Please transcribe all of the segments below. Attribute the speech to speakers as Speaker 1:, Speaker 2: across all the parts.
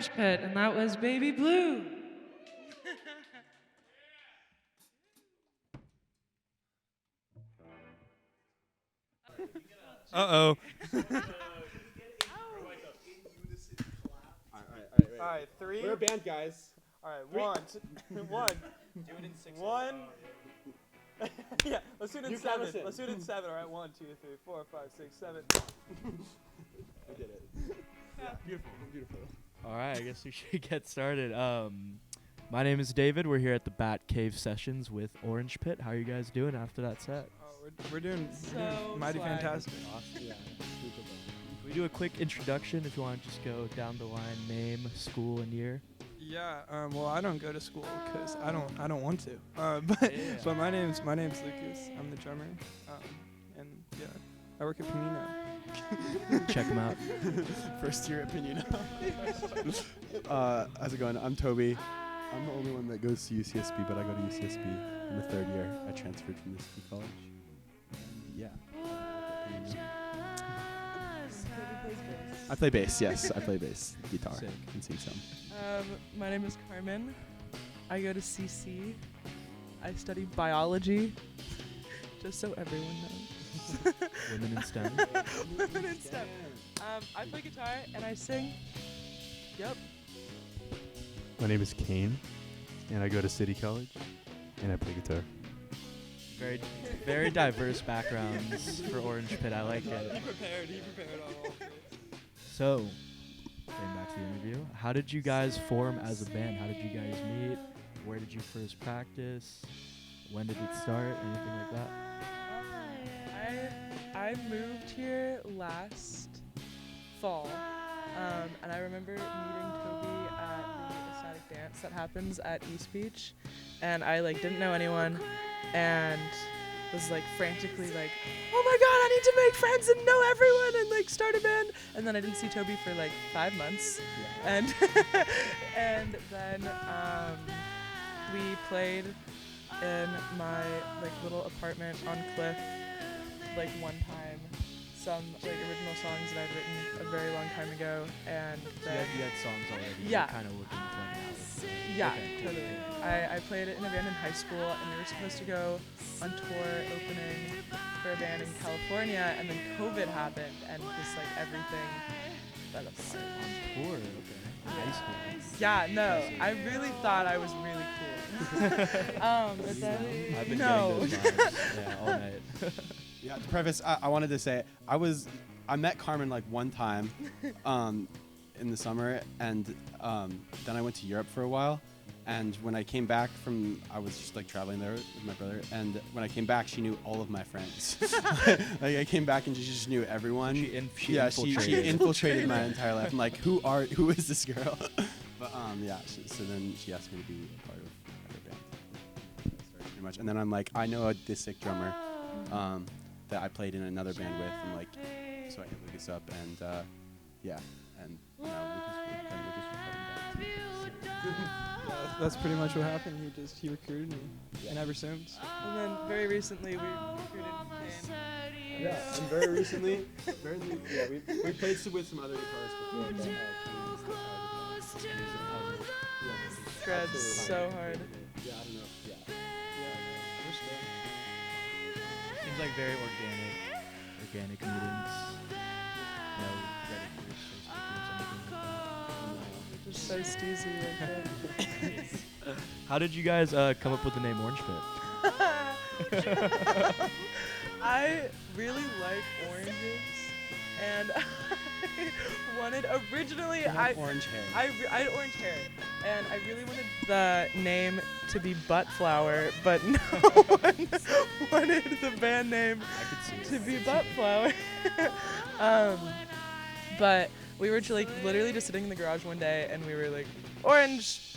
Speaker 1: Orange Pit, and that was Baby Blue.
Speaker 2: Uh-oh.
Speaker 3: All right, three.
Speaker 4: We're a band, guys.
Speaker 3: All right, one. One.
Speaker 2: Do it in 6.
Speaker 3: One. Yeah, let's do it in
Speaker 4: You
Speaker 3: 7.
Speaker 4: count us in.
Speaker 3: Let's do it in 7. All right, 1, 2, 3, 4, 5, 6, 7.
Speaker 4: We did it. Yeah, beautiful.
Speaker 2: All right, I guess we should get started. My name is David. We're here at the Batcave sessions with Orange Pit. How are you guys doing after that set?
Speaker 3: Oh, we're doing
Speaker 1: So
Speaker 3: mighty
Speaker 1: swag.
Speaker 3: fantastic.
Speaker 2: Awesome.
Speaker 4: Yeah.
Speaker 2: Can we do a quick introduction if you want to just go down the line, name, school, and year?
Speaker 3: Yeah. Well, I don't go to school because I don't want to. But my name's Lucas. I'm the drummer. And yeah, I work at Panino.
Speaker 2: Check them out.
Speaker 4: First year at Pinino. How's it going? I'm Toby. I'm the only one that goes to UCSB, but I go to UCSB in the 3rd year. I transferred from this college. Yeah. I play bass, yes. I play bass, guitar,
Speaker 2: Sick.
Speaker 4: and sing some.
Speaker 1: My name is Carmen. I go to CC. I study biology, just so everyone knows.
Speaker 2: Women in STEM.
Speaker 1: Women in STEM. I play guitar and I sing. Yep.
Speaker 5: My name is Kane, and I go to City College, and I play guitar.
Speaker 2: Very, very diverse backgrounds for Orange Pit. I like it.
Speaker 3: He prepared all.
Speaker 2: So, getting back to the interview, how did you guys form as a band? How did you guys meet? Where did you first practice? When did it start? Anything like that?
Speaker 1: I moved here last fall, and I remember meeting Toby at the ecstatic dance that happens at East Beach, and I didn't know anyone, and was frantically oh my god, I need to make friends and know everyone and start a band. And then I didn't see Toby for 5 months, and and then we played in my little apartment on Cliff one time, some original songs that I'd written a very long time ago, and then
Speaker 2: You had songs already.
Speaker 1: Yeah.
Speaker 2: Kind of looking for them out.
Speaker 1: yeah,
Speaker 2: Okay.
Speaker 1: totally. I played it in a band in high school, and we were supposed to go on tour opening for a band in California, and then COVID happened, and just everything fell apart.
Speaker 2: On tour, okay. In high school.
Speaker 1: Yeah, no, I really thought I was really cool. But then
Speaker 2: I've been
Speaker 1: no.
Speaker 2: getting those vibes, yeah, all night.
Speaker 4: Yeah, to preface, I wanted to say, I met Carmen one time in the summer, and then I went to Europe for a while. And when I came back I was just traveling there with my brother, and when I came back, she knew all of my friends. I came back and she just knew everyone.
Speaker 2: She
Speaker 4: infiltrated. She infiltrated my entire life. I'm who is this girl? But yeah, so then she asked me to be a part of her band. That's pretty much. And then I'm I know this sick drummer that I played in another band with. I'm so I hit Lucas up, and yeah, and now Lucas was cutting down.
Speaker 3: That's pretty much what happened. He recruited me, and ever since.
Speaker 1: And then very recently we recruited Kane.
Speaker 4: Yeah, and very recently, we played with some other guitarists before. But,
Speaker 1: Shreds so hard.
Speaker 4: Yeah, I don't know. Yeah.
Speaker 2: Seems like very organic meetings. No ready for your Facebook groups, anything like that.
Speaker 1: Just so steezy right there.
Speaker 2: How did you guys come up with the name Orange Pit?
Speaker 1: I really like oranges, and I wanted originally I
Speaker 4: orange hair.
Speaker 1: I had orange hair, and I really wanted the name to be Butt Flower, but no one wanted the band name
Speaker 2: I could see
Speaker 1: to be Butt Flower. But we were literally just sitting in the garage one day, and we were orange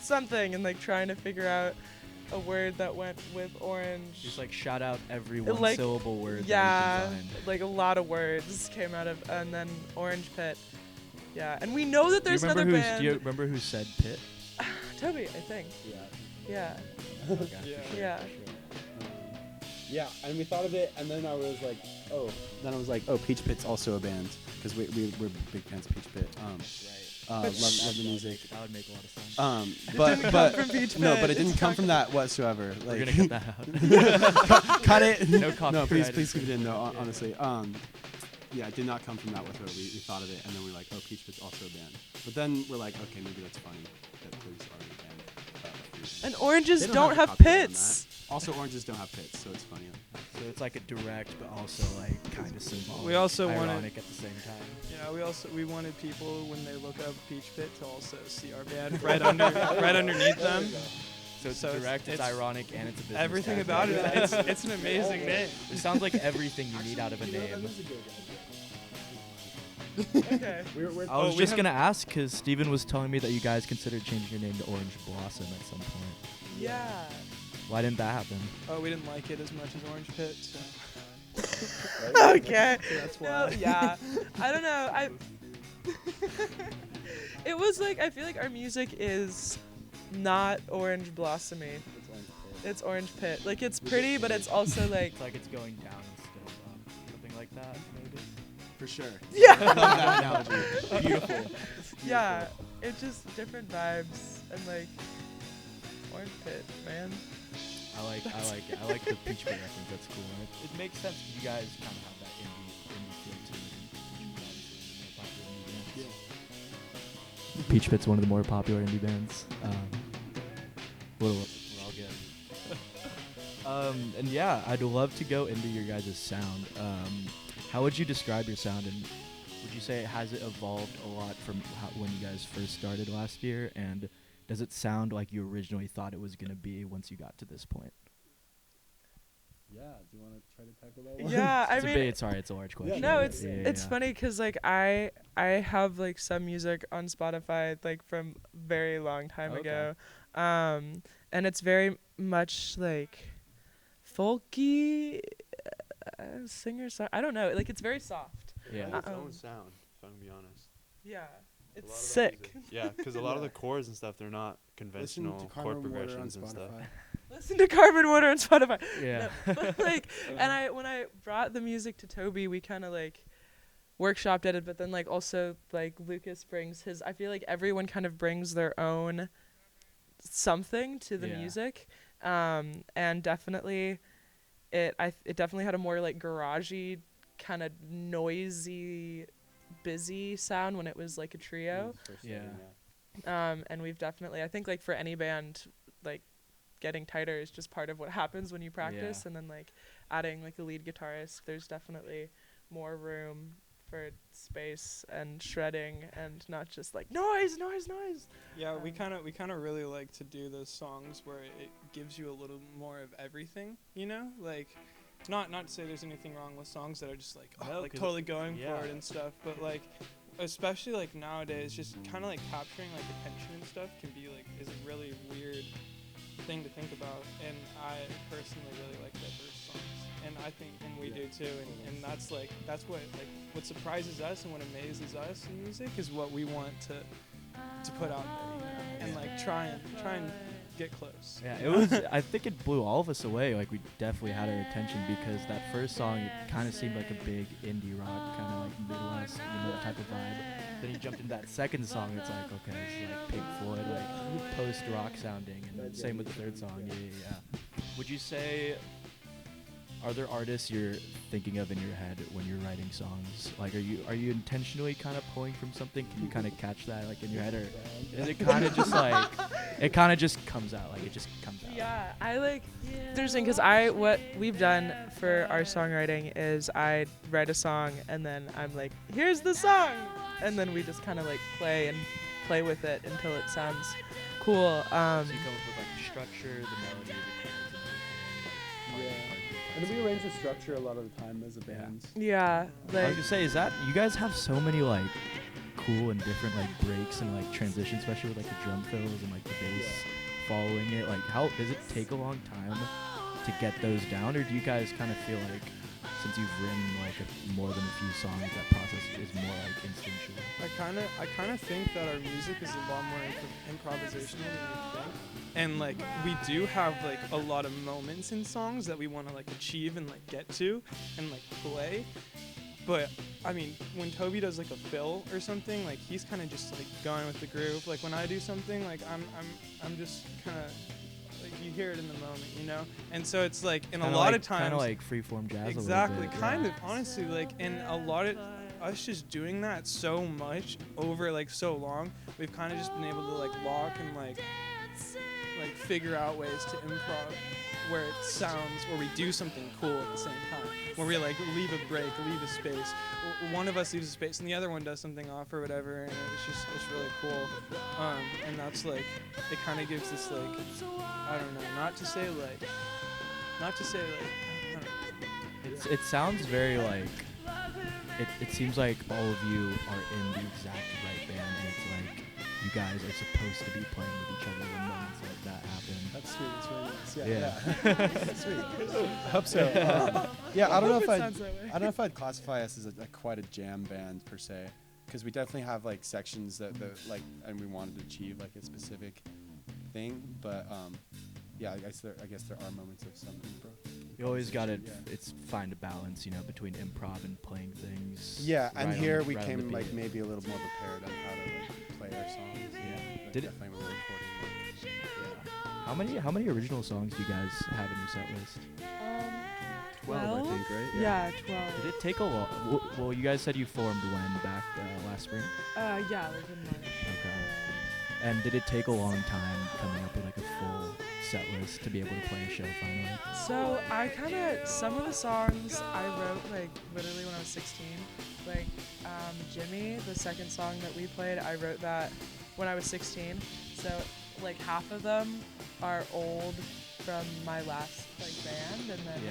Speaker 1: something, and trying to figure out a word that went with orange.
Speaker 2: Just shout out every one syllable word.
Speaker 1: Yeah,
Speaker 2: that you designed.
Speaker 1: a lot of words came out of, and then Orange Pit. Yeah, and we know that there's another band.
Speaker 2: Do you remember who said Pit?
Speaker 1: Toby, I think.
Speaker 4: Yeah.
Speaker 1: Yeah.
Speaker 3: Yeah.
Speaker 4: Yeah, and we thought of it, and then I was oh, Peach Pit's also a band, because we're big fans of Peach Pit. Love the music.
Speaker 2: That would make a lot of sense.
Speaker 4: But
Speaker 1: from Peach
Speaker 4: no,
Speaker 1: Pit.
Speaker 4: but it didn't
Speaker 1: It's
Speaker 4: come from that whatsoever.
Speaker 2: We're
Speaker 4: Like,
Speaker 2: gonna cut that out.
Speaker 4: cut it.
Speaker 2: No
Speaker 4: No,
Speaker 2: copyright
Speaker 4: please keep it in. No,
Speaker 2: Yeah.
Speaker 4: honestly. Yeah, it did not come from that whatsoever. We thought of it, and then we're like, oh, Peach Pit's also a band. But then we're like, okay, maybe that's funny that there's already a band.
Speaker 1: And oranges
Speaker 4: They
Speaker 1: don't
Speaker 4: a
Speaker 1: have
Speaker 4: copyright on
Speaker 1: pits.
Speaker 4: that. Also, oranges don't have pits, so it's funny.
Speaker 2: So it's like a direct, but also like kind of symbolic.
Speaker 3: We also wanted-
Speaker 2: ironic at the same time.
Speaker 3: Yeah, we wanted people when they look up Peach Pit to also see our band right underneath them.
Speaker 2: So it's
Speaker 3: So it's-
Speaker 2: direct, it's
Speaker 3: it's
Speaker 2: ironic, and it's a business.
Speaker 3: Everything
Speaker 2: card.
Speaker 3: about it, it's an amazing name.
Speaker 2: It sounds like everything you need out of a name.
Speaker 1: Okay.
Speaker 2: I was
Speaker 3: we
Speaker 2: just
Speaker 3: have-
Speaker 2: gonna ask because Steven was telling me that you guys considered changing your name to Orange Blossom at some point.
Speaker 1: Yeah.
Speaker 2: Why didn't that happen?
Speaker 3: Oh, we didn't like it as much as Orange Pit, so
Speaker 1: Okay.
Speaker 3: that's
Speaker 1: No,
Speaker 3: why.
Speaker 1: yeah. I don't know. It was like I feel like our music is not orange blossomy. It's orange pit. Like it's pretty, but it's also like
Speaker 2: It's like it's going down instead of up. Something like that, maybe.
Speaker 4: For sure.
Speaker 1: yeah,
Speaker 4: That analogy. Beautiful.
Speaker 1: yeah. It's just different vibes and like orange pit, man.
Speaker 2: I like it. I like the Peach Pit reference. That's cool. And it makes sense 'cause you guys kind of have that indie feel to it. And you guys are one of the more popular indie bands. Peach Pit's one of the more popular indie bands. We're all good. And yeah, I'd love to go into your guys' sound. How would you describe your sound, and would you say has it evolved a lot from when you guys first started last year? And does it sound like you originally thought it was gonna be once you got to this point?
Speaker 4: Yeah. Do you want to try to tackle that one?
Speaker 1: Yeah, I
Speaker 2: It's a
Speaker 1: mean,
Speaker 2: big, sorry, it's a large question.
Speaker 1: no,
Speaker 2: Yeah,
Speaker 1: it's
Speaker 2: yeah,
Speaker 1: it's
Speaker 2: yeah.
Speaker 1: funny because like I have like some music on Spotify like from very long time
Speaker 2: Okay.
Speaker 1: ago, and it's very much like folky singer song. I don't know, like it's very soft.
Speaker 2: Yeah.
Speaker 1: Uh,
Speaker 5: its
Speaker 1: Um,
Speaker 5: own sound, if I'm gonna be honest.
Speaker 1: Yeah,
Speaker 5: A
Speaker 1: it's
Speaker 5: lot of that
Speaker 1: sick.
Speaker 5: music- Yeah, because a lot of the chords and stuff, they're not
Speaker 4: Listen
Speaker 5: conventional
Speaker 4: to
Speaker 5: chord
Speaker 4: Carmen Water on
Speaker 5: progressions and stuff.
Speaker 4: Spotify.
Speaker 1: Listen to Carbon Water on Spotify.
Speaker 2: Yeah.
Speaker 1: No, but like, and when I brought the music to Toby, we kind of like workshopped it, but then like also like Lucas brings his. I feel like everyone kind of brings their own something to the
Speaker 2: Yeah.
Speaker 1: music, and definitely, it definitely had a more like garagey, kind of noisy, busy sound when it was like a trio.
Speaker 2: Yeah.
Speaker 1: And we've definitely, I think like for any band, like getting tighter is just part of what happens when you practice,
Speaker 2: Yeah.
Speaker 1: and then like adding like a lead guitarist, there's definitely more room for space and shredding and not just like noise.
Speaker 3: Yeah, we kind of really like to do those songs where it gives you a little more of everything, you know? Like not to say there's anything wrong with songs that are just like
Speaker 2: No,
Speaker 3: like
Speaker 2: 'cause
Speaker 3: totally going
Speaker 2: yeah.
Speaker 3: for it and stuff, but like especially like nowadays just kind of like capturing like attention and stuff can be like is a really weird thing to think about, and I personally really like diverse songs, and I think and we do too, and that's what surprises us and what amazes us in music is what we want to put out there, you know? And like try and get close.
Speaker 2: Yeah, it was. I think it blew all of us away. Like we definitely had our attention because that first song, it kind of seemed like a big indie rock, kind of like Midwest, type of vibe. Then you jumped into that second song, it's like, okay, this is like Pink Floyd, like post rock sounding, and same with the third song. Yeah. Would you say? Are there artists you're thinking of in your head when you're writing songs? Like, are you intentionally kind of pulling from something? Can you kind of catch that, like, in your head, or is it kind of just like, it kind of just comes out, like, it just comes out?
Speaker 1: Yeah, I like. It's interesting because what we've done for our songwriting is I write a song and then I'm like, here's the song, and then we just kind of like play with it until it sounds cool.
Speaker 2: So you come up with like the structure, the melody, the chords, and everything. Like,
Speaker 4: And we arrange the structure a lot of the time as a band.
Speaker 1: Yeah,
Speaker 2: I was
Speaker 1: like
Speaker 2: gonna say, is that you guys have so many like cool and different like breaks and like transitions, especially with like the drum fills and like the bass following it. Like, how does it take a long time to get those down, or do you guys kind of feel like since you've written like more than a few songs, that process is more like instinctual?
Speaker 3: I kind of think that our music is a lot more improvisational than you think. And like we do have like a lot of moments in songs that we want to like achieve and like get to and like play. But I mean, when Toby does like a fill or something, like he's kind of just like going with the groove. Like when I do something, like I'm just kind of like you hear it in the moment, you know. And so it's like, in a lot of times,
Speaker 2: kind of like freeform jazz.
Speaker 3: exactly,
Speaker 2: a little bit,
Speaker 3: kind
Speaker 2: yeah.
Speaker 3: of honestly, like, and a lot of us just doing that so much over like so long, we've kind of just been able to like lock and like figure out ways to improv where it sounds, where we do something cool at the same time, where we like leave a break, leave a space. One of us leaves a space and the other one does something off or whatever, and it's really cool. And that's like, it kind of gives this like, I don't know, not to say like, I don't know.
Speaker 2: It sounds very like, it seems like all of you are in the exact right band, and it's like you guys are supposed to be playing with each other when moments like that happen.
Speaker 4: That's sweet. That's really nice.
Speaker 2: Yeah.
Speaker 4: That's sweet. I hope so. Yeah, I don't know if
Speaker 1: It sounds that way.
Speaker 4: I don't know if I'd classify us as quite a jam band per se, because we definitely have like sections that like, and we wanted to achieve like a specific thing. But yeah, I guess there are moments of some improv.
Speaker 2: You always got to
Speaker 4: Yeah.
Speaker 2: find a balance, you know, between improv and playing things.
Speaker 4: Yeah, and
Speaker 2: right on
Speaker 4: here
Speaker 2: the-
Speaker 4: we
Speaker 2: right on the
Speaker 4: came like
Speaker 2: beat.
Speaker 4: maybe a little more prepared on how to like play our songs.
Speaker 2: Yeah.
Speaker 4: Like,
Speaker 2: Did it-
Speaker 4: definitely when we're recording. Like,
Speaker 2: How many original songs do you guys have in your set list?
Speaker 4: 12, I think, right?
Speaker 1: Yeah, 12.
Speaker 2: Did it take a long? Well, you guys said you formed when back last spring.
Speaker 1: Yeah, like in March.
Speaker 2: Okay. And did it take a long time coming up with like a full set list to be able to play a show finally?
Speaker 1: So I kind of, some of the songs I wrote like literally when I was 16. Like Jimmy, the second song that we played, I wrote that when I was 16. So like half of them are old from my last like band, and then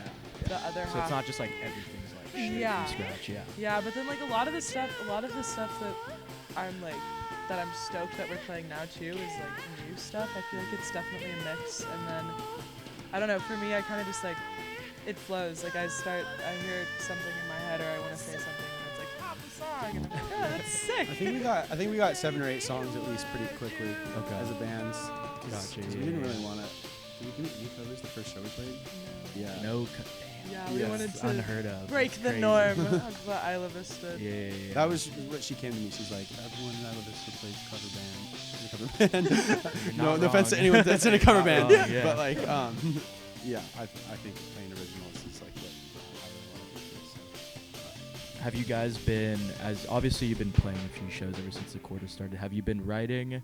Speaker 1: the other half.
Speaker 2: So it's not just like everything's like straight
Speaker 1: Yeah.
Speaker 2: from scratch. Yeah.
Speaker 1: Yeah, but then like a lot of the stuff that I'm like, that I'm stoked that we're playing now too is like new stuff. I feel like it's definitely a mix, and then I don't know, for me I kind of just like, it flows. Like I hear something in my head or I want to say something and it's like, pop the song, and I'm like, oh, that's sick.
Speaker 4: I think we got 7 or 8 songs at least pretty quickly as a band.
Speaker 2: Gotcha,
Speaker 4: We
Speaker 2: yeah,
Speaker 4: didn't
Speaker 2: yeah.
Speaker 4: really want to. Did we do new covers the first show we played? Yeah.
Speaker 2: No.
Speaker 1: Yeah, we
Speaker 4: Yes,
Speaker 1: wanted
Speaker 2: It's
Speaker 1: to
Speaker 2: unheard of.
Speaker 1: break
Speaker 2: It's
Speaker 1: the
Speaker 2: crazy.
Speaker 1: norm of what Isla Vista.
Speaker 2: Yeah.
Speaker 4: That was what she came to me. She's like, everyone in Isla Vista plays cover band.
Speaker 2: You're not
Speaker 4: No offense to
Speaker 2: wrong.
Speaker 4: anyone that's in a cover
Speaker 2: Not
Speaker 4: band.
Speaker 2: wrong, yeah.
Speaker 4: But like, yeah, I think playing originals is like what I really want to do. So,
Speaker 2: Have you guys been, as obviously you've been playing a few shows ever since the quarter started, have you been writing?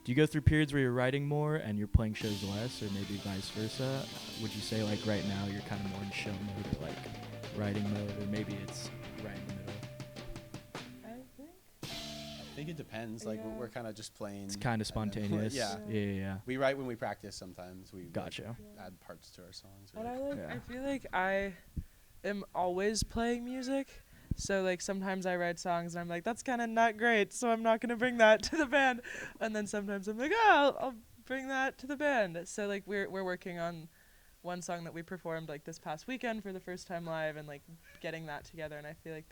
Speaker 2: Do you go through periods where you're writing more and you're playing shows less, or maybe vice versa? Would you say like right now you're kind of more in show mode or like writing mode, or maybe it's right in the middle?
Speaker 1: I think.
Speaker 4: I think it depends. Like
Speaker 1: Yeah.
Speaker 4: we're kind of just playing.
Speaker 2: It's kind of
Speaker 4: and then-
Speaker 2: spontaneous.
Speaker 4: Yeah.
Speaker 2: Yeah.
Speaker 4: We write when we practice sometimes. We like,
Speaker 2: Gotcha.
Speaker 4: add parts to our songs. Or
Speaker 1: And
Speaker 4: like,
Speaker 2: Yeah.
Speaker 1: I feel like I am always playing music. So like sometimes I write songs and I'm like, that's kind of not great, so I'm not gonna bring that to the band. And then sometimes I'm like, oh, I'll bring that to the band. So like we're working on one song that we performed like this past weekend for the first time live, and like getting that together. And I feel like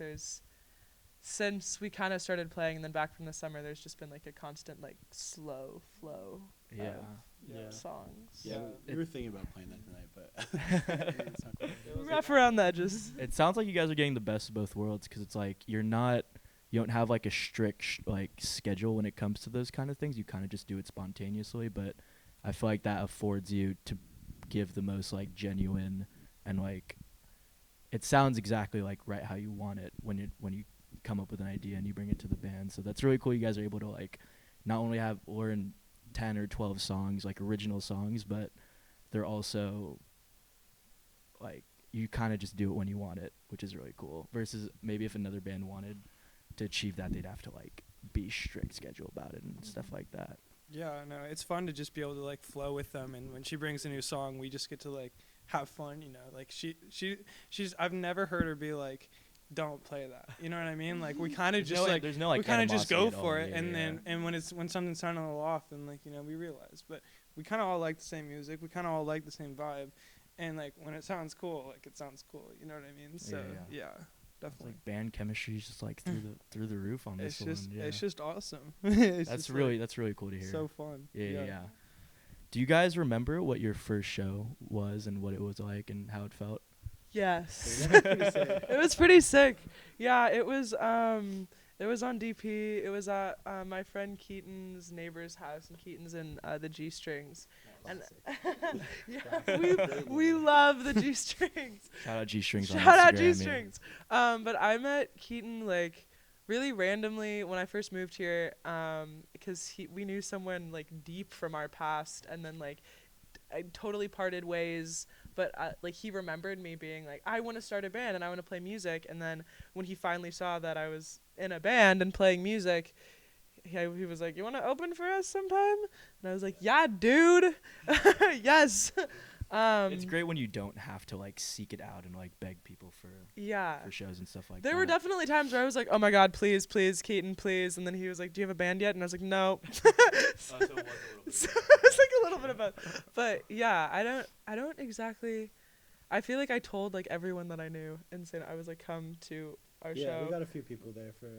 Speaker 1: since we kind of started playing and then back from the summer, there's just been like a constant like slow flow
Speaker 2: Yeah.
Speaker 4: Yeah.
Speaker 1: songs.
Speaker 4: Yeah,
Speaker 2: It-
Speaker 4: we were thinking about playing that tonight, but it's not quite there.
Speaker 1: Rough around the edges.
Speaker 2: It sounds like you guys are getting the best of both worlds, because it's like you don't have like a strict like schedule when it comes to those kind of things. You kind of just do it spontaneously, but I feel like that affords you to give the most like genuine, and like it sounds exactly like right how you want it when you come up with an idea and you bring it to the band. So that's really cool. You guys are able to like not only learn 10 or 12 songs, like original songs, but they're also like you kind of just do it when you want it, which is really cool. Versus maybe if another band wanted to achieve that, they'd have to like be strict schedule about it and stuff like that.
Speaker 3: Yeah, no, it's fun to just be able to like flow with them, and when she brings a new song, we just get to like have fun, you know. Like she's I've never heard her be like, don't play that. You know what I mean? Like we kind of just like
Speaker 2: there's no like
Speaker 3: we kind of just
Speaker 2: animosity
Speaker 3: go
Speaker 2: at
Speaker 3: for
Speaker 2: all.
Speaker 3: it,
Speaker 2: Yeah,
Speaker 3: and
Speaker 2: yeah.
Speaker 3: then when something's sounding a little off, then like, you know, we realize. But we kind of all like the same music. We kind of all like the same vibe, and like when it sounds cool, like it sounds cool. You know what I mean? So
Speaker 2: Yeah.
Speaker 3: yeah,
Speaker 2: It's
Speaker 3: definitely.
Speaker 2: like band chemistry is just like through the roof on
Speaker 3: It's
Speaker 2: this
Speaker 3: just
Speaker 2: one. Yeah.
Speaker 3: it's just awesome. It's
Speaker 2: that's
Speaker 3: just,
Speaker 2: really
Speaker 3: like,
Speaker 2: that's really cool to hear.
Speaker 3: so fun.
Speaker 2: yeah. Do you guys remember what your first show was and what it was like and how it felt?
Speaker 1: Yes.
Speaker 4: That's pretty sick.
Speaker 1: It was pretty sick. Yeah, it was on DP. It was at my friend Keaton's neighbor's house, and Keaton's in the G Strings. And yeah, we love the G Strings.
Speaker 2: Shout out G Strings.
Speaker 1: Shout out G Strings. But I met Keaton like really randomly when I first moved here, because we knew someone like deep from our past, and then like I totally parted ways. But like he remembered me being like, I want to start a band and I want to play music. And then when he finally saw that I was in a band and playing music, he was like, you want to open for us sometime? And I was like, yeah, dude. Yes.
Speaker 2: It's great when you don't have to like seek it out and like beg people for shows and stuff like that.
Speaker 1: There were definitely times where I was like, oh my God, please, Keaton, please. And then he was like, do you have a band yet? And I was like, no. So it was a little bit. So it was like a little bit of both. But yeah, I don't exactly, I feel like I told like everyone that I knew and said I was like, come to our show.
Speaker 6: Yeah, we got a few people there for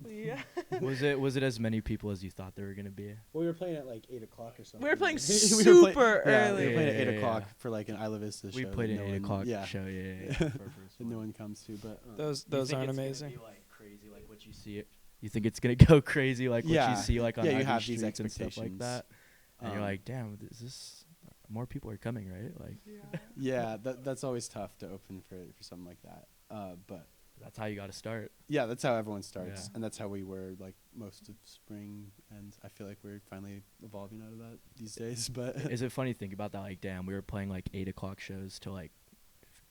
Speaker 1: Yeah.
Speaker 2: Was it as many people as you thought there were gonna be?
Speaker 6: well, we were playing at like 8 o'clock or something.
Speaker 1: We were playing
Speaker 6: right?
Speaker 1: super
Speaker 4: Yeah, we
Speaker 1: early.
Speaker 4: were playing at
Speaker 2: Yeah,
Speaker 4: 8
Speaker 2: yeah,
Speaker 4: o'clock
Speaker 2: yeah.
Speaker 4: for like an Isla Vista show.
Speaker 2: We played
Speaker 4: that
Speaker 2: an
Speaker 4: no
Speaker 2: 8
Speaker 4: one-
Speaker 2: o'clock
Speaker 4: yeah,
Speaker 2: show, yeah. For our first
Speaker 4: that no
Speaker 2: one.
Speaker 4: one comes to, but
Speaker 3: Those
Speaker 2: You think
Speaker 3: aren't
Speaker 2: it's gonna
Speaker 3: amazing.
Speaker 2: be, like, crazy, like what you see it. You think it's gonna go crazy, like what
Speaker 4: Yeah.
Speaker 2: you see, like on
Speaker 4: Yeah, you
Speaker 2: IG
Speaker 4: have these
Speaker 2: streets and stuff like
Speaker 4: expectations.
Speaker 2: that, and you're
Speaker 4: Um,
Speaker 2: like, damn, is this more people are coming, right? Like
Speaker 4: yeah, that's always tough to open for something like that. But
Speaker 2: that's how you got to start.
Speaker 4: yeah, that's how everyone starts,
Speaker 2: Yeah.
Speaker 4: and that's how we were like most of spring. And I feel like we're finally evolving out of that these days. But
Speaker 2: Is it funny to think about that? Like, damn, we were playing like 8 o'clock shows to like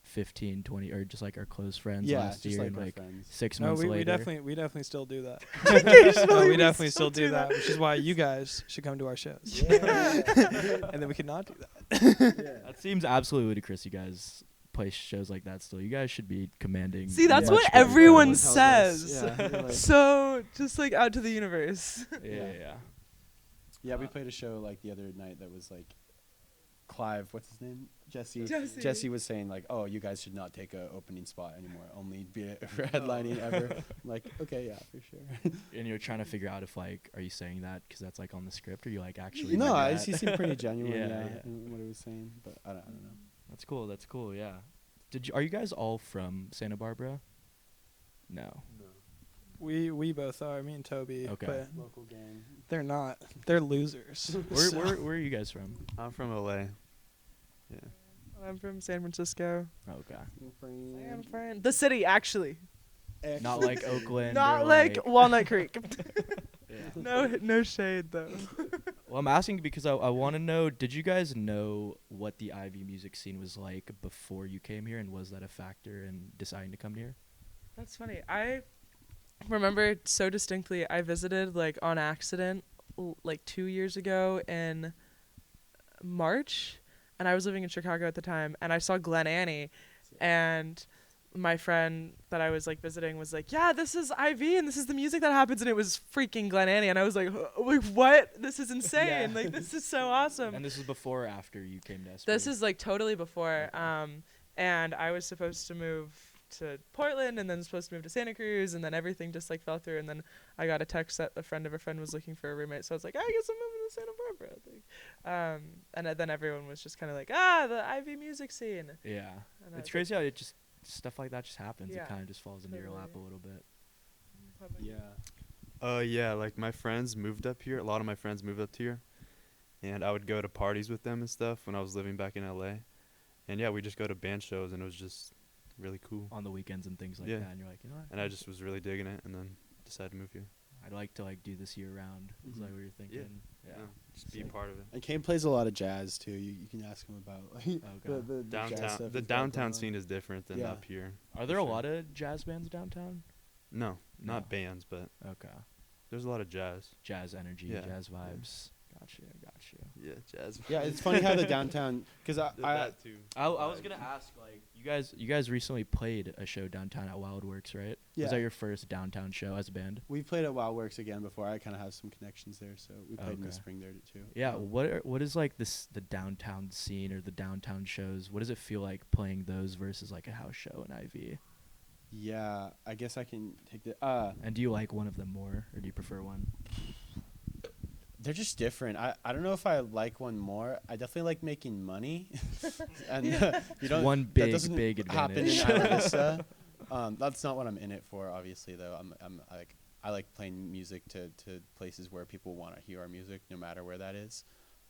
Speaker 2: 15, 20, or just like our close friends
Speaker 4: yeah,
Speaker 2: last
Speaker 4: just
Speaker 2: year,
Speaker 4: like
Speaker 2: and
Speaker 4: our
Speaker 2: like
Speaker 4: friends.
Speaker 2: 6
Speaker 3: No,
Speaker 2: months
Speaker 3: we
Speaker 2: later.
Speaker 3: definitely still do that.
Speaker 1: Occasionally
Speaker 3: No, we
Speaker 1: we
Speaker 3: definitely
Speaker 1: still
Speaker 3: still do
Speaker 1: do
Speaker 3: that,
Speaker 1: that.
Speaker 3: which is why you guys should come to our shows.
Speaker 6: Yeah.
Speaker 3: And then we could not do that.
Speaker 6: Yeah.
Speaker 2: That seems absolutely ludicrous. You guys play shows like that still. You guys should be commanding.
Speaker 1: See, that's
Speaker 2: much
Speaker 1: what
Speaker 2: more
Speaker 1: everyone
Speaker 2: credit.
Speaker 4: Tells us,
Speaker 1: says.
Speaker 4: Yeah, we're like-
Speaker 1: So just like out to the universe.
Speaker 2: Yeah.
Speaker 4: yeah, we played a show like the other night that was like Clive, what's his name? Jesse.
Speaker 1: Jesse.
Speaker 4: Jesse was saying like, oh, you guys should not take a opening spot anymore. Only be it for headlining ever. I'm like, okay, yeah, for sure.
Speaker 2: And you're trying to figure out if like, are you saying that because that's like on the script, or you like actually?
Speaker 4: No,
Speaker 2: meant that?
Speaker 4: he seemed pretty genuine.
Speaker 2: Yeah,
Speaker 4: yeah,
Speaker 2: yeah.
Speaker 4: in what he was saying, but I don't know.
Speaker 2: That's cool. That's cool. Yeah. Are you guys all from Santa Barbara? No.
Speaker 3: We both are, me and Toby.
Speaker 2: Okay.
Speaker 3: But
Speaker 4: Local gang.
Speaker 3: they're not. They're losers.
Speaker 2: Where are you guys from?
Speaker 5: I'm from LA. Yeah.
Speaker 1: I'm from San Francisco.
Speaker 2: Okay.
Speaker 1: San Fran. The city, actually.
Speaker 2: Not like Oakland.
Speaker 1: Not
Speaker 2: or
Speaker 1: like Walnut Creek.
Speaker 2: Yeah.
Speaker 1: No shade though.
Speaker 2: Well, I'm asking because I want to know, did you guys know what the Ivy music scene was like before you came here, and was that a factor in deciding to come here?
Speaker 1: That's funny. I remember so distinctly. I visited like on accident like 2 years ago in March, and I was living in Chicago at the time, and I saw Glen Annie, and my friend that I was like visiting was like, yeah, this is Ivy and this is the music that happens, and it was freaking Glen Annie, and I was like what? This is insane.
Speaker 4: Yeah.
Speaker 1: Like this is so awesome.
Speaker 2: And this was before or after you came to Esprit?
Speaker 1: This is like totally before. And I was supposed to move to Portland, and then supposed to move to Santa Cruz, and then everything just like fell through. And then I got a text that a friend of a friend was looking for a roommate, so I was like, I guess I'm moving to Santa Barbara. Like, and then everyone was just kind of like, the Ivy music scene.
Speaker 2: Yeah.
Speaker 1: And I
Speaker 2: It's
Speaker 1: was
Speaker 2: crazy how it just stuff like that just happens.
Speaker 1: Yeah,
Speaker 2: It kind of just falls into your lap a
Speaker 1: totally.
Speaker 2: little bit.
Speaker 4: Yeah.
Speaker 5: Yeah, like my friends moved up here. A lot of my friends moved up here, and I would go to parties with them and stuff when I was living back in LA. And yeah, we just go to band shows, and it was just really cool.
Speaker 2: On the weekends and things like
Speaker 5: Yeah.
Speaker 2: that, and you're like, you know what?
Speaker 5: And I just was really digging it, and then decided to move here.
Speaker 2: I'd like to like do this year round. Is
Speaker 4: Mhm.
Speaker 2: like what you're thinking? Yeah.
Speaker 5: Just be
Speaker 4: Sick.
Speaker 5: part of it.
Speaker 4: And Kane plays a lot of jazz too. You can ask him about like
Speaker 2: Okay.
Speaker 4: the jazz
Speaker 5: Downtown,
Speaker 4: stuff
Speaker 5: the
Speaker 4: he's got
Speaker 5: downtown
Speaker 4: going
Speaker 5: scene
Speaker 4: on.
Speaker 5: is different than
Speaker 4: Yeah.
Speaker 5: up here.
Speaker 2: Are there a
Speaker 5: sure.
Speaker 2: lot of jazz bands downtown?
Speaker 5: No,
Speaker 2: No.
Speaker 5: not bands, but
Speaker 2: Okay.
Speaker 5: there's a lot of jazz.
Speaker 2: Jazz energy,
Speaker 5: Yeah.
Speaker 2: jazz
Speaker 5: Yeah.
Speaker 2: vibes. Got you.
Speaker 5: Yeah, jazz.
Speaker 4: Yeah, it's funny how the downtown because I
Speaker 5: that too.
Speaker 2: I was gonna ask, like, you guys recently played a show downtown at Wildworks, right?
Speaker 4: Yeah.
Speaker 2: Was that your first downtown show as a band?
Speaker 4: we played at Wildworks again before. I kind of have some connections there, so we played in the
Speaker 2: Okay.
Speaker 4: spring there too.
Speaker 2: Yeah. What is like the downtown scene or the downtown shows? What does it feel like playing those versus like a house show in IV?
Speaker 4: Yeah, I guess I can take the.
Speaker 2: And do you like one of them more, or do you prefer one?
Speaker 4: They're just different. I don't know if I like one more. I definitely like making money, and you don't.
Speaker 2: One
Speaker 4: that
Speaker 2: big
Speaker 4: doesn't
Speaker 2: big
Speaker 4: happen in
Speaker 2: advantage.
Speaker 4: Isla Vista. That's not what I'm in it for, obviously. Though I like playing music to places where people want to hear our music, no matter where that is.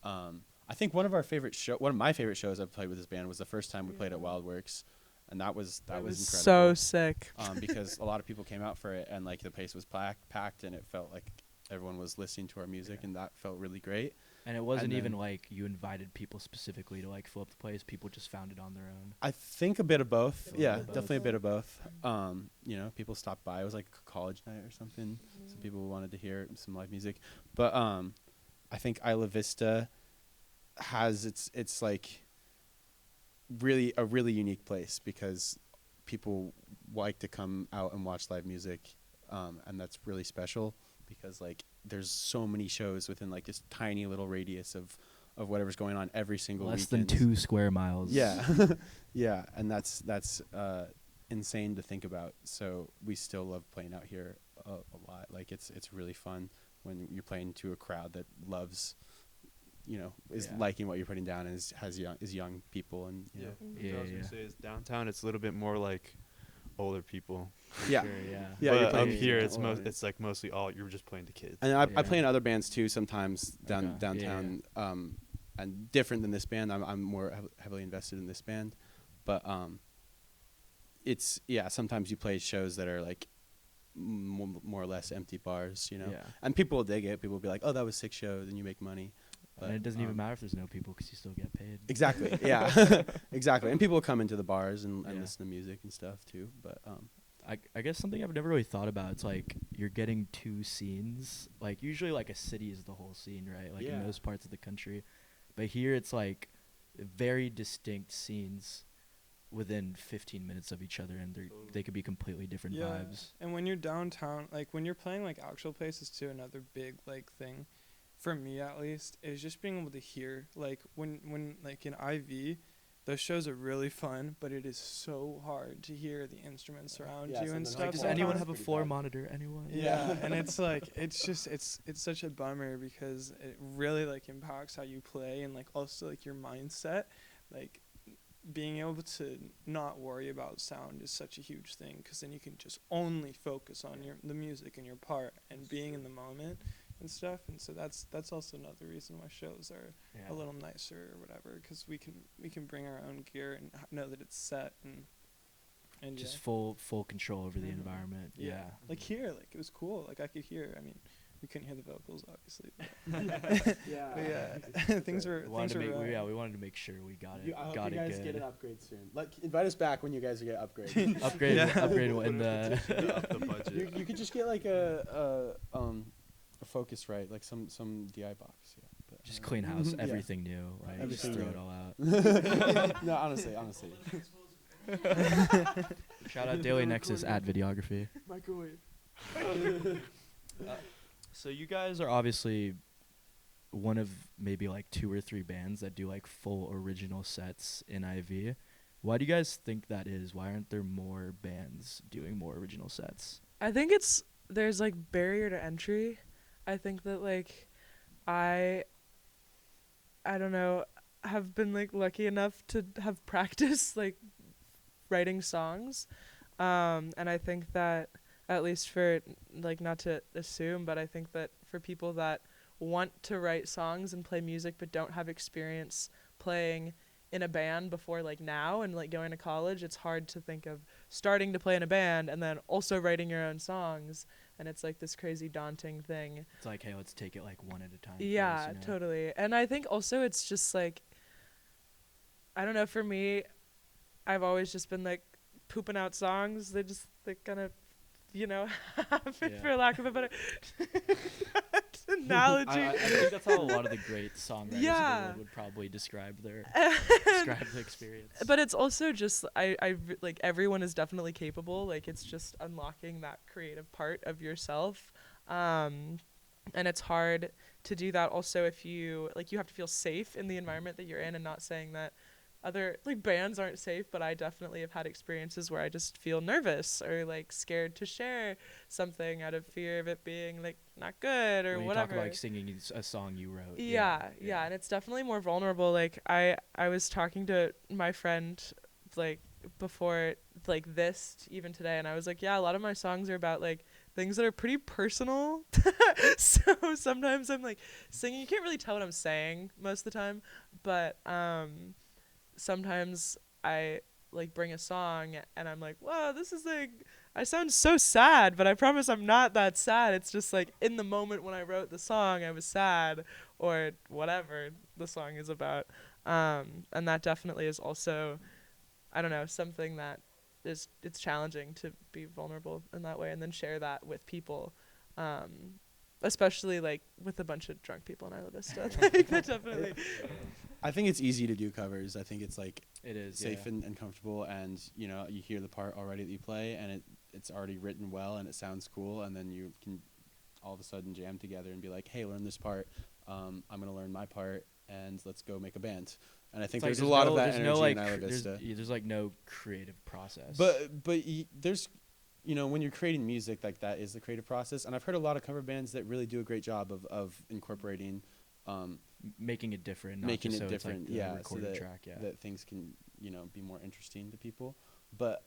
Speaker 4: I think one of my favorite shows I've played with this band was the first time we played at Wildworks, and that was incredible.
Speaker 1: so sick.
Speaker 4: Because a lot of people came out for it, and like the place was packed, and it felt like everyone was listening to our music, and that felt really great.
Speaker 2: And it wasn't
Speaker 4: And
Speaker 2: even
Speaker 4: then-
Speaker 2: like you invited people specifically to like fill up the place. People just found it on their own.
Speaker 4: I think a bit of both.
Speaker 2: A little
Speaker 4: Yeah,
Speaker 2: bit of both.
Speaker 4: definitely a bit of both. People stopped by. It was like a college night or something. Some people wanted to hear some live music, but I think Isla Vista has it's like really a really unique place because people like to come out and watch live music, and that's really special because like there's so many shows within like this tiny little radius of whatever's going on every single
Speaker 2: Less than
Speaker 4: weekend.
Speaker 2: 2 square miles.
Speaker 4: Yeah, yeah, and that's insane to think about. So we still love playing out here a lot. Like it's really fun when you're playing to a crowd that loves, is
Speaker 2: Yeah.
Speaker 4: liking what you're putting down and is young people and
Speaker 5: Yeah.
Speaker 2: Yeah,
Speaker 5: What I was gonna
Speaker 2: yeah.
Speaker 5: say is downtown. It's a little bit more like older people.
Speaker 4: yeah.
Speaker 2: Sure, yeah.
Speaker 4: Yeah, you're
Speaker 5: but up
Speaker 4: playing
Speaker 5: here,
Speaker 4: music
Speaker 5: it's
Speaker 4: to all audience.
Speaker 5: it's like mostly all you're just playing to kids.
Speaker 4: And I
Speaker 2: Yeah.
Speaker 4: play in other bands too sometimes
Speaker 2: Okay. Yeah,
Speaker 4: downtown, and different than this band. I'm more heavily invested in this band, but it's sometimes you play shows that are like more or less empty bars,
Speaker 2: Yeah.
Speaker 4: and people will dig it. People will be like, "Oh, that was 6 shows," and you make money.
Speaker 2: And it doesn't even
Speaker 4: um,
Speaker 2: matter if there's no people because you still get paid.
Speaker 4: Exactly. Yeah. Exactly. And people will come into the bars and
Speaker 2: Yeah.
Speaker 4: listen to music and stuff too. But
Speaker 2: I guess something I've never really thought about. It's like you're getting 2 scenes. Like usually, like a city is the whole scene, right? Like
Speaker 4: Yeah.
Speaker 2: in most parts of the country, but here it's like very distinct scenes within 15 minutes of each other, and they could be completely different vibes.
Speaker 3: And when you're downtown, like when you're playing like actual places too, another big like thing, for me at least, is just being able to hear. Like when like in IV, those shows are really fun, but it is so hard to hear the instruments around
Speaker 4: Yeah,
Speaker 3: you and
Speaker 4: sometimes
Speaker 3: stuff.
Speaker 4: like,
Speaker 2: Does
Speaker 4: Well,
Speaker 2: anyone
Speaker 4: that's
Speaker 2: have a
Speaker 4: pretty
Speaker 2: floor
Speaker 4: bad.
Speaker 2: monitor? Anyone?
Speaker 3: Yeah, and it's like it's such a bummer because it really like impacts how you play and like also like your mindset. Like being able to not worry about sound is such a huge thing because then you can just only focus on the music and your part and being in the moment and stuff. And so that's also another reason why shows are
Speaker 2: Yeah.
Speaker 3: a little nicer or whatever, because we can bring our own gear and know that it's set and
Speaker 2: Just
Speaker 3: yeah.
Speaker 2: full control over the
Speaker 3: Mhm.
Speaker 2: environment. Yeah.
Speaker 3: Like here, like it was cool. Like I could hear. I mean, we couldn't hear the vocals obviously. But
Speaker 6: Yeah.
Speaker 3: but yeah, things were
Speaker 2: We wanted
Speaker 3: things
Speaker 2: to
Speaker 3: were
Speaker 2: make,
Speaker 3: right.
Speaker 2: we wanted to make sure we got it.
Speaker 6: I hope
Speaker 2: got
Speaker 6: you
Speaker 2: it
Speaker 6: guys
Speaker 2: good.
Speaker 6: get an upgrade soon. Like, invite us back when you guys get upgrade.
Speaker 2: Upgrade,
Speaker 3: Yeah.
Speaker 2: upgrade in the.
Speaker 5: Up the budget.
Speaker 4: you could just get like a Focusrite, like some DI box. Yeah. But,
Speaker 2: Just clean house,
Speaker 4: Yeah.
Speaker 2: everything new. Like
Speaker 4: Everything
Speaker 2: just throw
Speaker 4: new.
Speaker 2: it all out.
Speaker 4: No, honestly.
Speaker 2: Shout out Daily Nexus at videography.
Speaker 6: Microwave.
Speaker 2: So you guys are obviously one of maybe like 2 or 3 bands that do like full original sets in IV. Why do you guys think that is? Why aren't there more bands doing more original sets?
Speaker 1: I think there's like barrier to entry. I think that like I don't know, have been like lucky enough to have practiced like writing songs. And I think that at least for like, not to assume, but I think that for people that want to write songs and play music but don't have experience playing in a band before like now and like going to college, it's hard to think of starting to play in a band and then also writing your own songs, and it's like this crazy daunting thing.
Speaker 2: It's like, hey, let's take it like one at a time.
Speaker 1: Yeah,
Speaker 2: first, you know?
Speaker 1: totally. And I think also it's just like, I don't know, for me, I've always just been like pooping out songs. They just like kind of, happen,
Speaker 2: Yeah.
Speaker 1: for lack of a better analogy.
Speaker 2: I think that's how a lot of the great songwriters in the
Speaker 1: Yeah.
Speaker 2: world would probably describe their experience.
Speaker 1: But it's also just like everyone is definitely capable. Like it's just unlocking that creative part of yourself, and it's hard to do that. Also, if you have to feel safe in the environment that you're in, and not saying that other like bands aren't safe, but I definitely have had experiences where I just feel nervous or like scared to share something out of fear of it being like not good or
Speaker 2: When you
Speaker 1: whatever.
Speaker 2: talk about like singing a song you wrote.
Speaker 1: Yeah, and it's definitely more vulnerable. Like I was talking to my friend like before like this even today, and I was like, yeah, a lot of my songs are about like things that are pretty personal. So sometimes I'm like singing, you can't really tell what I'm saying most of the time, but sometimes I like bring a song and I'm like, whoa, this is like, I sound so sad, but I promise I'm not that sad. It's just like in the moment when I wrote the song, I was sad or whatever the song is about. And that definitely is also, I don't know, something that it's challenging to be vulnerable in that way and then share that with people. Especially like with a bunch of drunk people in Isla Vista. Like that definitely.
Speaker 4: I think it's easy to do covers. I think it's like
Speaker 2: It is
Speaker 4: safe and comfortable, and you know you hear the part already that you play, and it's already written well, and it sounds cool, and then you can all of a sudden jam together and be like, hey, learn this part. I'm gonna learn my part, and let's go make a band. And I think
Speaker 2: It's like
Speaker 4: there's a lot of that
Speaker 2: there's
Speaker 4: energy
Speaker 2: no, like,
Speaker 4: in Isla Vista.
Speaker 2: there's like no creative process.
Speaker 4: But there's, you know, when you're creating music, like that is the creative process. And I've heard a lot of cover bands that really do a great job of incorporating,
Speaker 2: making it different, not
Speaker 4: making
Speaker 2: just
Speaker 4: it
Speaker 2: so it's, like,
Speaker 4: different,
Speaker 2: the
Speaker 4: yeah, so
Speaker 2: recorded
Speaker 4: that,
Speaker 2: track, yeah.
Speaker 4: that things can, you know, be more interesting to people. But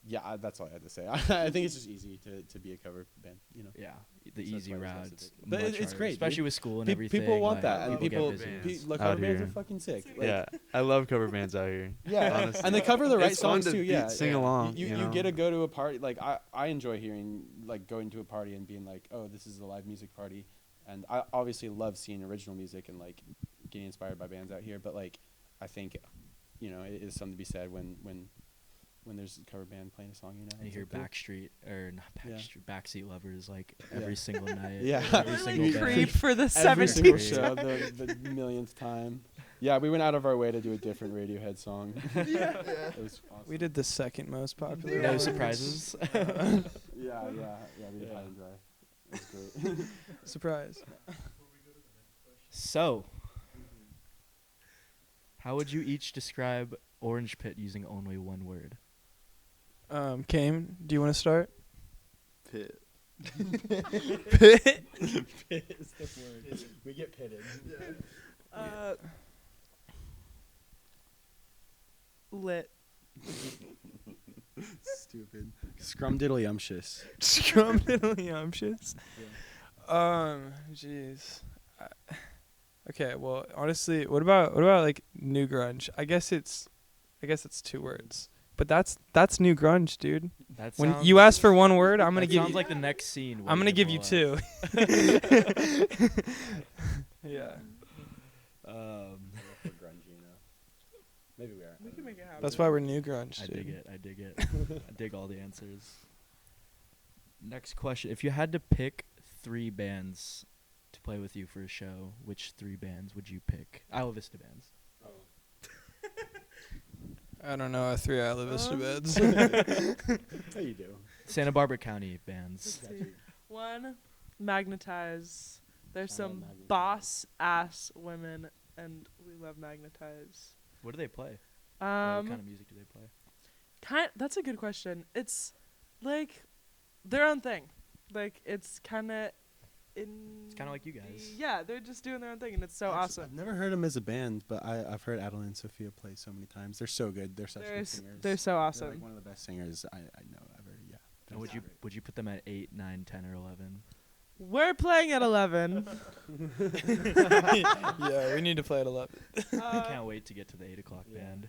Speaker 4: yeah, that's all I had to say. I think it's just easy to be a cover band, you know.
Speaker 2: Yeah, the
Speaker 4: So that's
Speaker 2: easy
Speaker 4: why
Speaker 2: route.
Speaker 4: it's nice to do. But it's
Speaker 2: harder,
Speaker 4: great,
Speaker 2: especially
Speaker 4: dude.
Speaker 2: with school and
Speaker 4: Pe-
Speaker 2: everything.
Speaker 4: people want
Speaker 2: like,
Speaker 4: that, and
Speaker 5: people
Speaker 4: people,
Speaker 5: get busy.
Speaker 4: like
Speaker 5: Out
Speaker 4: cover bands
Speaker 5: here.
Speaker 4: are fucking sick. Like,
Speaker 5: Yeah, I love cover bands out here.
Speaker 4: Yeah,
Speaker 5: honestly.
Speaker 4: and they cover the right
Speaker 5: It's fun
Speaker 4: songs
Speaker 5: to
Speaker 4: too. Yeah,
Speaker 5: sing
Speaker 4: yeah.
Speaker 5: along,
Speaker 4: You
Speaker 5: you
Speaker 4: you
Speaker 5: know?
Speaker 4: get to go to a party. Like I enjoy hearing like going to a party and being like, oh, this is a live music party, and I obviously love seeing original music and like getting inspired by bands out here. But like, I think, you know, it is something to be said when there's a cover band playing a song, you know.
Speaker 2: And you
Speaker 4: it's
Speaker 2: hear
Speaker 4: like,
Speaker 2: Backstreet or not
Speaker 4: Yeah.
Speaker 2: Backstreet, Backseat Lovers like
Speaker 4: Yeah.
Speaker 2: every single night.
Speaker 4: Yeah.
Speaker 2: every
Speaker 1: We're
Speaker 2: single
Speaker 1: like
Speaker 2: day.
Speaker 1: creep for the
Speaker 4: every single
Speaker 1: 17th
Speaker 4: show, the millionth time. Yeah, we went out of our way to do a different Radiohead song. It was awesome.
Speaker 3: We did the second most popular.
Speaker 2: No
Speaker 3: one.
Speaker 2: surprises.
Speaker 4: Yeah, we did High and Dry. It was great.
Speaker 3: Surprise.
Speaker 2: So, how would you each describe Orange Pit using only one word?
Speaker 3: Kame, do you want to start?
Speaker 5: Pit.
Speaker 3: Pit.
Speaker 6: Pit is the word. We get pitted.
Speaker 1: Lit.
Speaker 4: Stupid. Scrumdiddlyumptious.
Speaker 3: Scrumdiddlyumptious. Jeez. Okay, well, honestly, what about like new grunge? I guess it's 2 words. But that's new grunge, dude.
Speaker 2: That
Speaker 3: When
Speaker 2: sounds,
Speaker 3: you ask for one word, I'm gonna
Speaker 2: that
Speaker 3: give
Speaker 2: sounds
Speaker 3: you.
Speaker 2: like the next scene.
Speaker 3: I'm gonna
Speaker 2: waiting to
Speaker 3: give you
Speaker 2: blow
Speaker 3: 2.
Speaker 2: up.
Speaker 3: Yeah.
Speaker 4: We're grungy, you know. Maybe we are.
Speaker 1: We can make it happen.
Speaker 3: That's why we're new grunge,
Speaker 2: I
Speaker 3: dude.
Speaker 2: dig it. I dig it. I dig all the answers. Next question: if you had to pick 3 bands to play with you for a show, which 3 bands would you pick? Isla Vista bands.
Speaker 3: I don't know. 3 Isla Vista beds.
Speaker 4: How you do?
Speaker 2: Santa Barbara County bands.
Speaker 1: Let's see. 1, Magnetize. There's
Speaker 4: Shout out
Speaker 1: some
Speaker 4: Magnetize.
Speaker 1: boss ass women, and we love Magnetize.
Speaker 2: What do they play? What kind
Speaker 1: Um,
Speaker 2: of music do they play?
Speaker 1: that's a good question. It's like their own thing. Like it's kind of in.
Speaker 2: It's kind of like you guys.
Speaker 1: Yeah, they're just doing their own thing, and it's so
Speaker 4: I've
Speaker 1: awesome.
Speaker 4: never heard them as a band, but I've heard Adeline and Sophia play so many times. They're so good. They're such good singers.
Speaker 1: They're so
Speaker 4: They're
Speaker 1: awesome.
Speaker 4: like one of the best singers I know ever. Yeah.
Speaker 2: And would you put them at 8, 9, 10, or 11?
Speaker 1: We're playing at 11.
Speaker 3: Yeah, we need to play at 11.
Speaker 2: I can't wait to get to the 8 o'clock
Speaker 4: Yeah.
Speaker 2: band.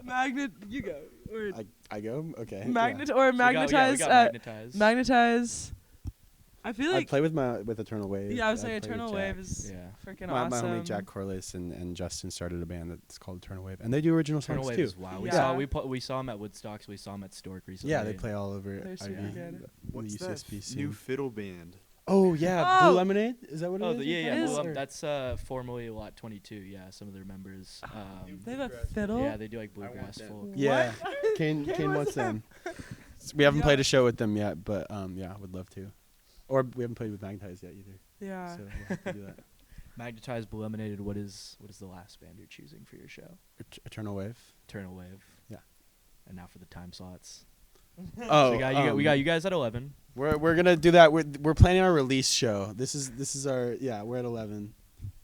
Speaker 1: Magnet, you go. Or
Speaker 4: I go? Okay.
Speaker 1: Magnet
Speaker 4: yeah.
Speaker 1: or
Speaker 2: So we got
Speaker 1: Magnetize.
Speaker 2: Magnetize.
Speaker 1: Magnetize. I feel
Speaker 4: I'd
Speaker 1: like.
Speaker 4: play with Eternal Wave.
Speaker 1: Yeah, I was
Speaker 4: I'd
Speaker 1: saying
Speaker 4: play with
Speaker 1: Eternal
Speaker 4: Jack.
Speaker 1: Wave is
Speaker 2: Yeah.
Speaker 1: freaking
Speaker 4: My
Speaker 1: awesome.
Speaker 4: homie Jack Corliss and Justin started a band that's called Eternal Wave, and they do original
Speaker 2: Eternal
Speaker 4: songs
Speaker 2: Wave
Speaker 4: too.
Speaker 2: is wow.
Speaker 1: Yeah.
Speaker 2: We saw them at Woodstock. So we saw them at Stork recently.
Speaker 4: Yeah, they play all over
Speaker 1: They're super
Speaker 4: Ivy,
Speaker 1: good.
Speaker 5: What's
Speaker 4: the
Speaker 5: that
Speaker 4: UCSB scene.
Speaker 5: new fiddle band?
Speaker 4: Oh yeah,
Speaker 1: Oh!
Speaker 4: Blue Lemonade. Is that what it
Speaker 2: Oh,
Speaker 4: is?
Speaker 2: yeah.
Speaker 1: It
Speaker 2: Blue
Speaker 1: is.
Speaker 2: Lem- that's formerly Lot 22. Yeah, some of their members.
Speaker 1: They have a fiddle.
Speaker 2: Yeah, they do like bluegrass
Speaker 6: them.
Speaker 2: folk.
Speaker 4: Yeah, Kane wants them. We haven't
Speaker 1: Yeah.
Speaker 4: played a show with them yet, but yeah, would love to. Or we haven't played with Magnetize yet either.
Speaker 1: Yeah.
Speaker 4: So we'll have to do that.
Speaker 2: Magnetized, Blue Lemonade. What is the last band you're choosing for your show?
Speaker 4: Eternal Wave.
Speaker 2: Eternal Wave.
Speaker 4: Yeah.
Speaker 2: And now for the time slots.
Speaker 4: Oh,
Speaker 2: So we got you guys at 11.
Speaker 4: We're gonna do that. We're planning our release show. This is our We're at 11,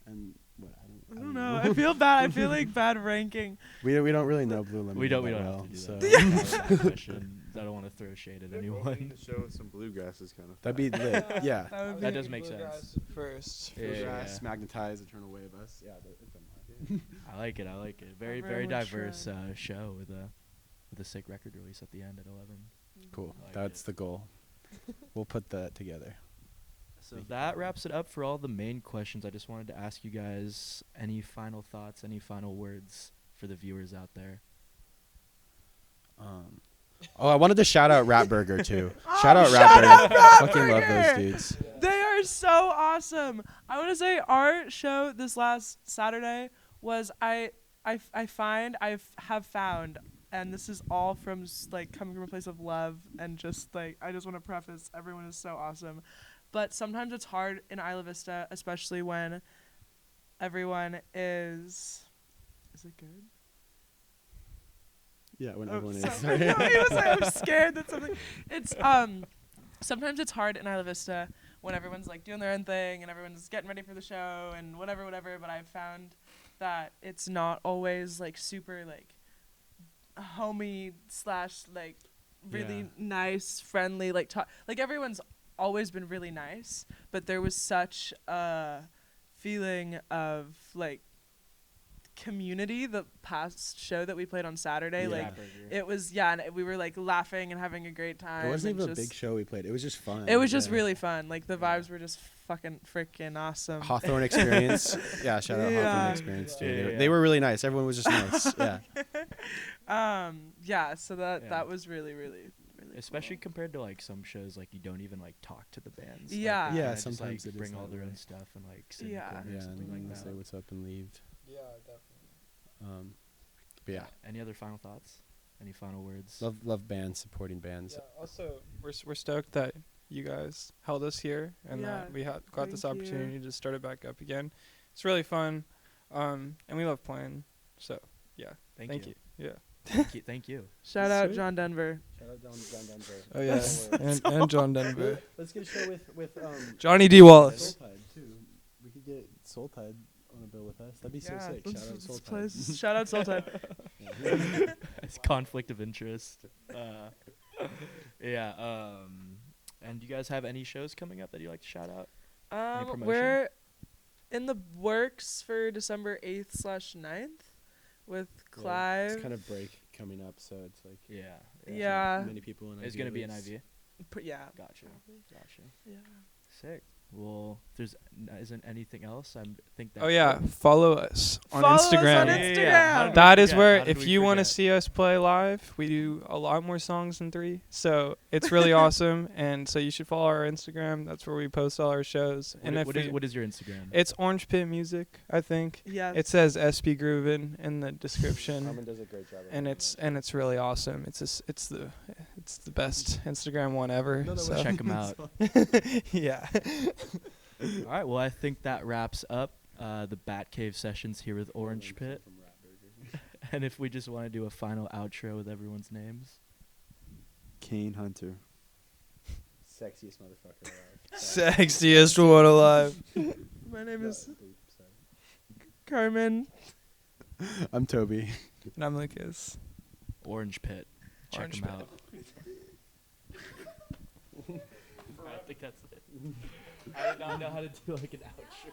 Speaker 4: and what
Speaker 1: I don't know. I feel bad. I feel like bad ranking.
Speaker 4: We don't really know Blue Lemonade.
Speaker 2: We don't
Speaker 4: that
Speaker 2: have
Speaker 4: well,
Speaker 2: to do
Speaker 4: so.
Speaker 2: that. I don't want to throw shade at anyone.
Speaker 5: The show with some bluegrass is kind of.
Speaker 4: That'd be lit. Yeah.
Speaker 2: That does make sense.
Speaker 3: First.
Speaker 2: Yeah,
Speaker 4: Bluegrass,
Speaker 2: yeah.
Speaker 4: Magnetized, Eternal Wave. Us. Yeah.
Speaker 2: I like it. Very
Speaker 1: very much
Speaker 2: diverse show with a sick record release at the end at 11.
Speaker 4: Cool.
Speaker 2: I like
Speaker 4: That's
Speaker 2: it.
Speaker 4: the goal. We'll put that together.
Speaker 2: So that wraps it up for all the main questions. I just wanted to ask you guys any final thoughts, any final words for the viewers out there.
Speaker 4: I wanted to shout out Rat Burger too.
Speaker 1: Oh,
Speaker 4: shout out
Speaker 1: shout
Speaker 4: Rat
Speaker 1: out
Speaker 4: Burger.
Speaker 1: Rat
Speaker 4: Fucking love
Speaker 1: Burger.
Speaker 4: those dudes.
Speaker 1: They are so awesome. I want to say our show this last Saturday was I have found, and this is all from like coming from a place of love and just like I just want to preface everyone is so awesome, but sometimes it's hard in Isla Vista, especially when everyone is it good?
Speaker 4: Yeah, when
Speaker 1: Oh,
Speaker 4: everyone
Speaker 1: so-
Speaker 4: is.
Speaker 1: No, he was like, I'm scared that something. It's sometimes it's hard in Isla Vista when everyone's like doing their own thing and everyone's getting ready for the show and whatever. But I've found that it's not always like super like homey / like really
Speaker 2: Yeah.
Speaker 1: nice, friendly. Like like everyone's always been really nice, but there was such a feeling of like community the past show that we played on Saturday.
Speaker 4: Yeah.
Speaker 1: Like it was and we were like laughing and having a great time.
Speaker 4: It wasn't
Speaker 1: and
Speaker 4: even a
Speaker 1: just-
Speaker 4: big show we played. It was just fun.
Speaker 1: It was just
Speaker 4: Yeah.
Speaker 1: really fun. Like the vibes were just fucking freaking awesome.
Speaker 4: Hawthorne Experience. Yeah, shout out
Speaker 1: Yeah.
Speaker 4: Hawthorne Experience too.
Speaker 2: Yeah.
Speaker 4: They were really nice. Everyone was just nice. Yeah.
Speaker 1: So that
Speaker 2: Yeah.
Speaker 1: that was really really
Speaker 2: Especially
Speaker 1: cool.
Speaker 2: compared to like some shows, like you don't even like talk to the bands.
Speaker 1: Yeah.
Speaker 2: Like, they
Speaker 4: Yeah,
Speaker 2: kinda just,
Speaker 4: sometimes
Speaker 2: like,
Speaker 4: it is
Speaker 2: bring
Speaker 4: that
Speaker 2: all their
Speaker 4: way.
Speaker 2: own stuff and like sit
Speaker 1: Yeah.
Speaker 2: in the corner
Speaker 4: Yeah,
Speaker 2: or something
Speaker 4: and
Speaker 2: like
Speaker 4: say
Speaker 2: that.
Speaker 4: what's up and leave.
Speaker 3: Yeah, definitely.
Speaker 4: But yeah,
Speaker 2: Any other final thoughts? Any final words?
Speaker 4: love bands supporting bands.
Speaker 3: Yeah, also, we're stoked that you guys held us here and
Speaker 1: Yeah,
Speaker 3: that we got this
Speaker 1: thank you.
Speaker 3: opportunity to start it back up again. It's really fun, and we love playing. So yeah, thank you. Yeah.
Speaker 2: Thank you.
Speaker 1: Shout out
Speaker 3: Sweet.
Speaker 1: John Denver.
Speaker 4: Shout out John Denver.
Speaker 3: Oh yeah, and John Denver,
Speaker 4: Let's get a show with
Speaker 3: Johnny D. Wallace.
Speaker 4: Soul Tide too. We could get Soul Tide on a bill with us. That'd be so
Speaker 1: Yeah,
Speaker 4: sick.
Speaker 1: let's-
Speaker 4: Shout out
Speaker 1: let's
Speaker 4: Soul
Speaker 1: play
Speaker 4: Tide.
Speaker 1: Shout out Sultan.
Speaker 4: Yeah.
Speaker 2: It's conflict of interest. Yeah. And do you guys have any shows coming up that you'd like to shout out? promotion?
Speaker 1: We're in the works for December 8th / 9th with Clive.
Speaker 4: It's kind of break coming up, so it's like
Speaker 1: Yeah.
Speaker 4: many people in
Speaker 2: It's
Speaker 4: IV
Speaker 2: gonna be an
Speaker 4: leagues.
Speaker 2: IV.
Speaker 1: Yeah.
Speaker 2: Gotcha.
Speaker 1: Yeah.
Speaker 2: Sick. Well, if there's isn't anything else, I think that.
Speaker 3: Oh yeah, follow us on
Speaker 1: Follow us on
Speaker 3: Instagram.
Speaker 1: Instagram.
Speaker 2: How did we
Speaker 3: That is
Speaker 2: forget?
Speaker 3: where,
Speaker 2: How did
Speaker 3: if
Speaker 2: we
Speaker 3: you want to
Speaker 2: forget?
Speaker 3: see us play live, we do a lot more songs than 3. So it's really awesome. And so you should follow our Instagram. That's where we post all our shows.
Speaker 2: What,
Speaker 3: And if
Speaker 2: what is your Instagram?
Speaker 3: it's Orange Pit Music, I think.
Speaker 1: Yeah.
Speaker 3: It says SP Groovin in the description.
Speaker 4: Carmen does a great job. of
Speaker 3: And
Speaker 4: it.
Speaker 3: it's really awesome. It's the best Instagram one ever.
Speaker 4: No,
Speaker 3: so.
Speaker 2: Check them out.
Speaker 3: Yeah.
Speaker 2: All right. Well, I think that wraps up the Batcave sessions here with Orange Pit.
Speaker 4: From Rat Burger.
Speaker 2: And if we just want to do a final outro with everyone's names.
Speaker 5: Kane Hunter.
Speaker 4: Sexiest motherfucker alive.
Speaker 3: Sexiest one alive.
Speaker 1: My name is
Speaker 4: Sorry.
Speaker 1: Carmen.
Speaker 4: I'm Toby.
Speaker 3: And I'm Lucas.
Speaker 2: Orange Pit. Check
Speaker 3: Orange
Speaker 2: them
Speaker 3: Pit.
Speaker 2: out. I think that's it. I did not know how to do like an outro.